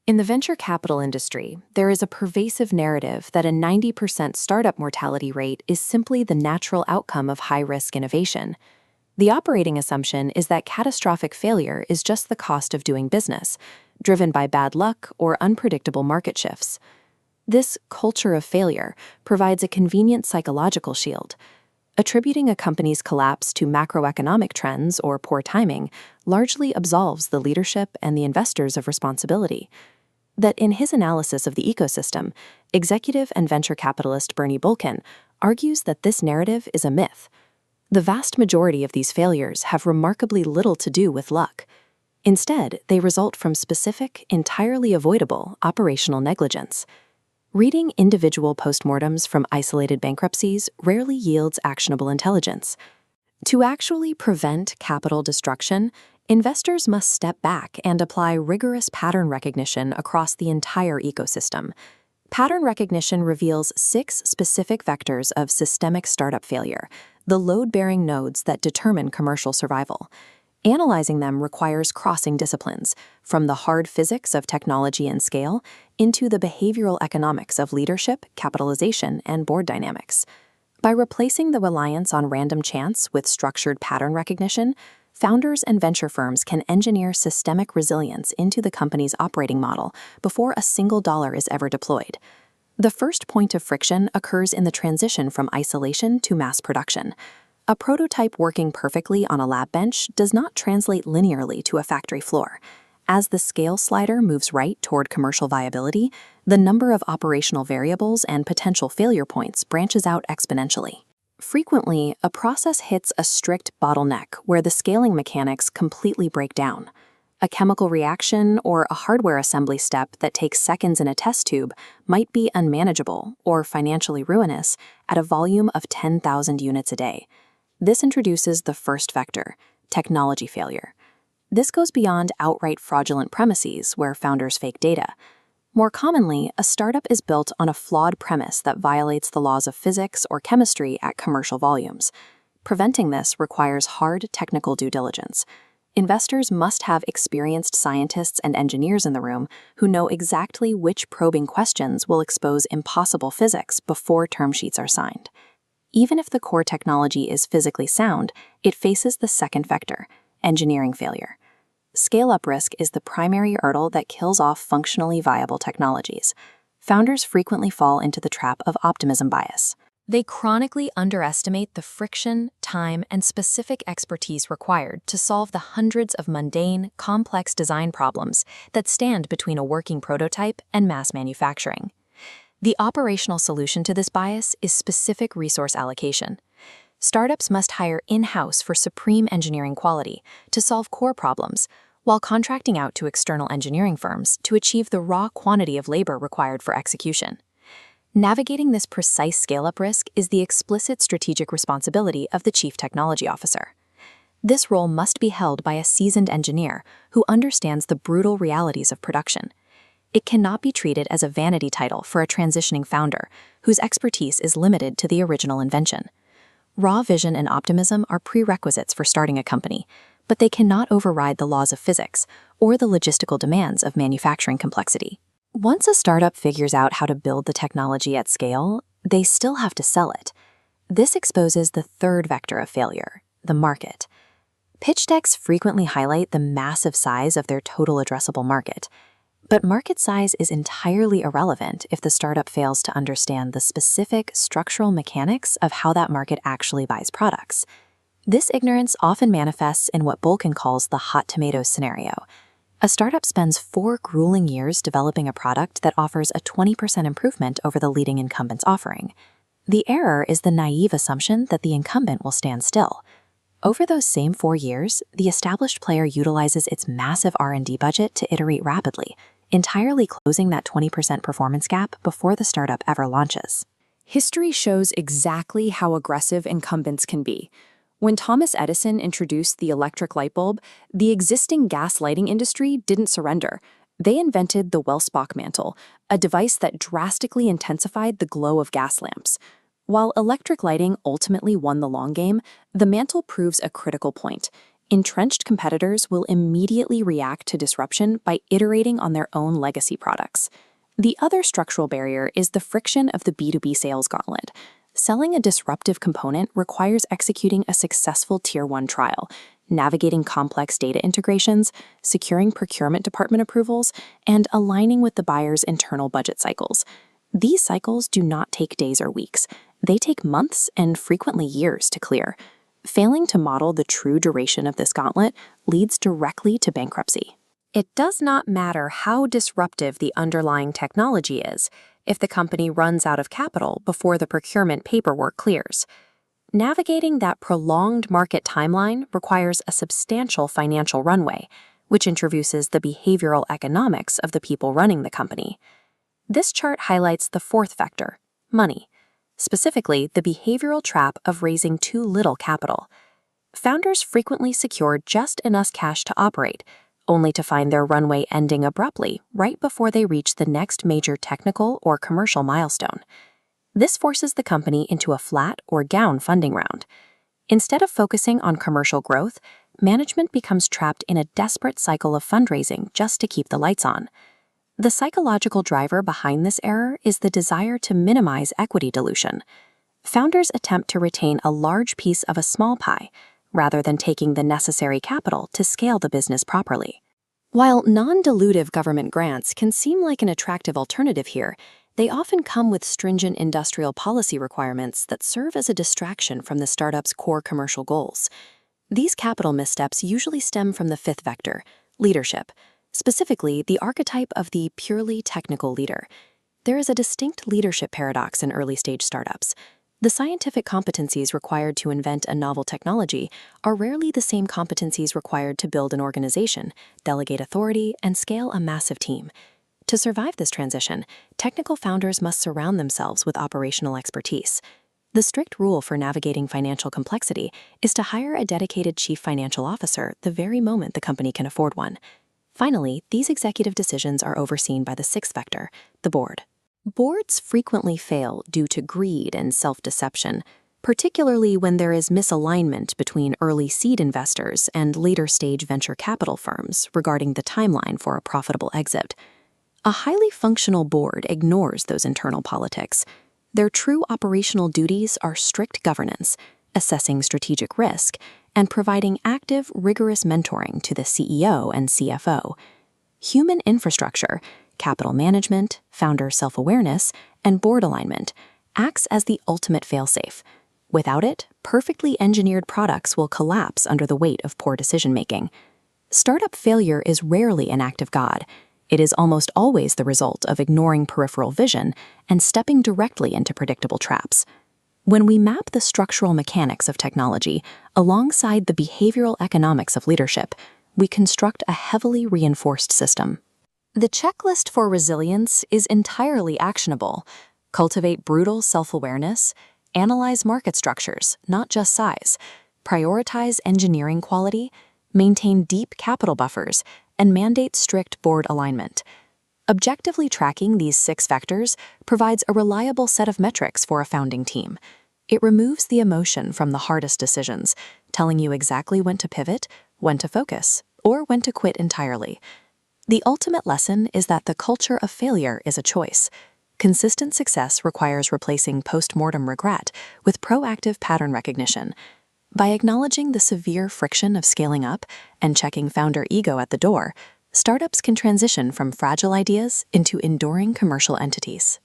In the venture capital industry, there is a pervasive narrative that a 90% startup mortality rate is simply the natural outcome of high-risk innovation. The operating assumption is that catastrophic failure is just the cost of doing business, driven by bad luck or unpredictable market shifts. This culture of failure provides a convenient psychological shield. Attributing a company's collapse to macroeconomic trends or poor timing largely absolves the leadership and the investors of responsibility. That in his analysis of the ecosystem, executive and venture capitalist Bernie Bulkin argues that this narrative is a myth. The vast majority of these failures have remarkably little to do with luck. Instead, they result from specific, entirely avoidable operational negligence. Reading individual postmortems from isolated bankruptcies rarely yields actionable intelligence. To actually prevent capital destruction, investors must step back and apply rigorous pattern recognition across the entire ecosystem. Pattern recognition reveals 6 specific vectors of systemic startup failure, the load-bearing nodes that determine commercial survival. Analyzing them requires crossing disciplines, from the hard physics of technology and scale into the behavioral economics of leadership, capitalization, and board dynamics. By replacing the reliance on random chance with structured pattern recognition, founders and venture firms can engineer systemic resilience into the company's operating model before a single dollar is ever deployed. The first point of friction occurs in the transition from isolation to mass production. A prototype working perfectly on a lab bench does not translate linearly to a factory floor. As the scale slider moves right toward commercial viability, the number of operational variables and potential failure points branches out exponentially. Frequently, a process hits a strict bottleneck where the scaling mechanics completely break down. A chemical reaction or a hardware assembly step that takes seconds in a test tube might be unmanageable or financially ruinous at a volume of 10,000 units a day. This introduces the first vector, technology failure. This goes beyond outright fraudulent premises where founders fake data. More commonly, a startup is built on a flawed premise that violates the laws of physics or chemistry at commercial volumes. Preventing this requires hard technical due diligence. Investors must have experienced scientists and engineers in the room who know exactly which probing questions will expose impossible physics before term sheets are signed. Even if the core technology is physically sound, it faces the second vector, engineering failure. Scale-up risk is the primary hurdle that kills off functionally viable technologies. Founders frequently fall into the trap of optimism bias. They chronically underestimate the friction, time, and specific expertise required to solve the hundreds of mundane, complex design problems that stand between a working prototype and mass manufacturing. The operational solution to this bias is specific resource allocation. Startups must hire in-house for supreme engineering quality to solve core problems, while contracting out to external engineering firms to achieve the raw quantity of labor required for execution. Navigating this precise scale-up risk is the explicit strategic responsibility of the Chief Technology Officer. This role must be held by a seasoned engineer who understands the brutal realities of production. It cannot be treated as a vanity title for a transitioning founder whose expertise is limited to the original invention. Raw vision and optimism are prerequisites for starting a company, but they cannot override the laws of physics or the logistical demands of manufacturing complexity. Once a startup figures out how to build the technology at scale, they still have to sell it. This exposes the third vector of failure, the market. Pitch decks frequently highlight the massive size of their total addressable market. But market size is entirely irrelevant if the startup fails to understand the specific structural mechanics of how that market actually buys products. This ignorance often manifests in what Bulkin calls the hot tomatoes scenario. A startup spends 4 grueling years developing a product that offers a 20% improvement over the leading incumbent's offering. The error is the naive assumption that the incumbent will stand still. Over those same 4 years, the established player utilizes its massive R&D budget to iterate rapidly, entirely closing that 20% performance gap before the startup ever launches. History shows exactly how aggressive incumbents can be. When Thomas Edison introduced the electric light bulb, the existing gas lighting industry didn't surrender. They invented the Welsbach mantle, a device that drastically intensified the glow of gas lamps. While electric lighting ultimately won the long game, the mantle proves a critical point. Entrenched competitors will immediately react to disruption by iterating on their own legacy products. The other structural barrier is the friction of the B2B sales gauntlet. Selling a disruptive component requires executing a successful Tier 1 trial, navigating complex data integrations, securing procurement department approvals, and aligning with the buyer's internal budget cycles. These cycles do not take days or weeks. They take months and frequently years to clear. Failing to model the true duration of this gauntlet leads directly to bankruptcy. It does not matter how disruptive the underlying technology is if the company runs out of capital before the procurement paperwork clears. Navigating that prolonged market timeline requires a substantial financial runway, which introduces the behavioral economics of the people running the company. This chart highlights the fourth vector, money, specifically the behavioral trap of raising too little capital. Founders frequently secure just enough cash to operate, only to find their runway ending abruptly right before they reach the next major technical or commercial milestone. This forces the company into a flat or down funding round. Instead of focusing on commercial growth, management becomes trapped in a desperate cycle of fundraising just to keep the lights on. The psychological driver behind this error is the desire to minimize equity dilution. Founders attempt to retain a large piece of a small pie, rather than taking the necessary capital to scale the business properly. While non-dilutive government grants can seem like an attractive alternative here, they often come with stringent industrial policy requirements that serve as a distraction from the startup's core commercial goals. These capital missteps usually stem from the fifth vector, leadership, specifically the archetype of the purely technical leader. There is a distinct leadership paradox in early-stage startups. The scientific competencies required to invent a novel technology are rarely the same competencies required to build an organization, delegate authority, and scale a massive team. To survive this transition, technical founders must surround themselves with operational expertise. The strict rule for navigating financial complexity is to hire a dedicated chief financial officer the very moment the company can afford one. Finally, these executive decisions are overseen by the sixth vector, the board. Boards frequently fail due to greed and self-deception, particularly when there is misalignment between early seed investors and later-stage venture capital firms regarding the timeline for a profitable exit. A highly functional board ignores those internal politics. Their true operational duties are strict governance, assessing strategic risk, and providing active, rigorous mentoring to the CEO and CFO. Human infrastructure, capital management, founder self-awareness, and board alignment acts as the ultimate failsafe. Without it, perfectly engineered products will collapse under the weight of poor decision-making. Startup failure is rarely an act of God. It is almost always the result of ignoring peripheral vision and stepping directly into predictable traps. When we map the structural mechanics of technology alongside the behavioral economics of leadership, we construct a heavily reinforced system. The checklist for resilience is entirely actionable. Cultivate brutal self-awareness, analyze market structures, not just size, prioritize engineering quality, maintain deep capital buffers, and mandate strict board alignment. Objectively tracking these 6 vectors provides a reliable set of metrics for a founding team. It removes the emotion from the hardest decisions, telling you exactly when to pivot, when to focus, or when to quit entirely. The ultimate lesson is that the culture of failure is a choice. Consistent success requires replacing post-mortem regret with proactive pattern recognition. By acknowledging the severe friction of scaling up and checking founder ego at the door, startups can transition from fragile ideas into enduring commercial entities.